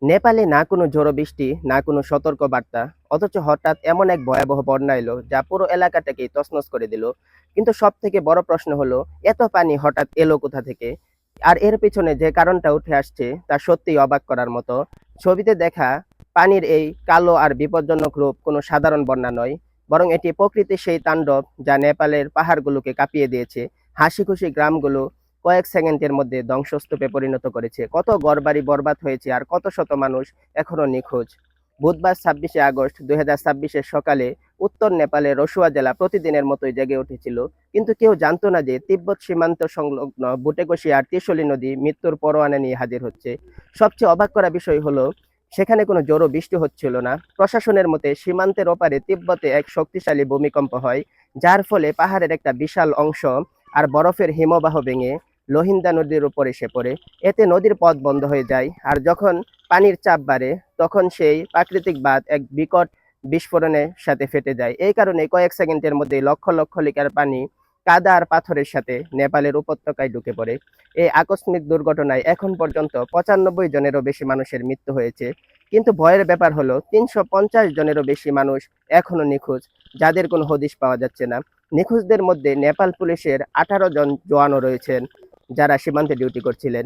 নেপালে না কোনো ঝড়ো বৃষ্টি, না কোনো সতর্ক বার্তা। অথচ হঠাৎ এমন এক ভয়াবহ বন্যা এলো যা পুরো এলাকাটাকেই তছনছ করে দিল। কিন্তু সবথেকে বড় প্রশ্ন হলো, এত পানি হঠাৎ এলো কোথা থেকে? আর এর পেছনে যে কারণটা উঠে আসছে তা সত্যিই অবাক করার মতো। ছবিতে দেখা পানির এই কালো আর বিপজ্জনক রূপ কোনো সাধারণ বন্যা নয়, বরং এটি প্রকৃতির সেই তাণ্ডব যা নেপালের পাহাড়গুলোকে কাঁপিয়ে দিয়েছে, হাসিখুশি গ্রামগুলো কয়েক সেকেন্ডের মধ্যে ধ্বংসস্তূপে পরিণত করেছে। কত ঘরবাড়ি বরবাদ হয়েছে আর কত শত মানুষ এখনো নিখোঁজ। বুধবার ২৬শে আগস্ট ২০২৬-এর সকালে উত্তর নেপালের রসুয়া জেলা প্রতিদিনের মতোই জেগে উঠেছিল। কিন্তু কেউ জানতো না যে তিব্বত সীমান্ত সংলগ্ন বুটেকোশি আর ত্রিশূলী নদী মৃত্যুর পরোয়ানা নিয়ে হাজির হচ্ছে। সবচেয়ে অবাক করা বিষয় হলো, সেখানে কোনো জোরো বৃষ্টি হচ্ছিল না। প্রশাসনের মতে সীমান্তের ওপারে তিব্বতে এক শক্তিশালী ভূমিকম্প হয়, যার ফলে পাহাড়ের একটা বিশাল অংশ আর বরফের হিমবাহ ভেঙে লোহিন্দা নদীর উপর এসে পড়ে। এতে নদীর পথ বন্ধ হয়ে যায়, আর যখন পানির চাপ বাড়ে তখন সেই প্রাকৃতিক বাঁধ এক বিকট বিস্ফোরণের সাথে ফেটে যায়। এই কারণে কয়েক সেকেন্ডের মধ্যে লক্ষ লক্ষ লিটার পানি কাদা আর পাথরের সাথে নেপালের উপত্যকায় ঢুকে পড়ে। এই আকস্মিক দুর্ঘটনায় এখন পর্যন্ত ৯৫ জনেরও বেশি মানুষের মৃত্যু হয়েছে। কিন্তু ভয়ের ব্যাপার হলো, ৩৫০ জনেরও বেশি মানুষ এখনো নিখোঁজ, যাদের কোনো হদিশ পাওয়া যাচ্ছে না। নিখোঁজদের মধ্যে নেপাল পুলিশের ১৮ জন জওয়ানও রয়েছেন, যারা সীমান্তে ডিউটি করছিলেন।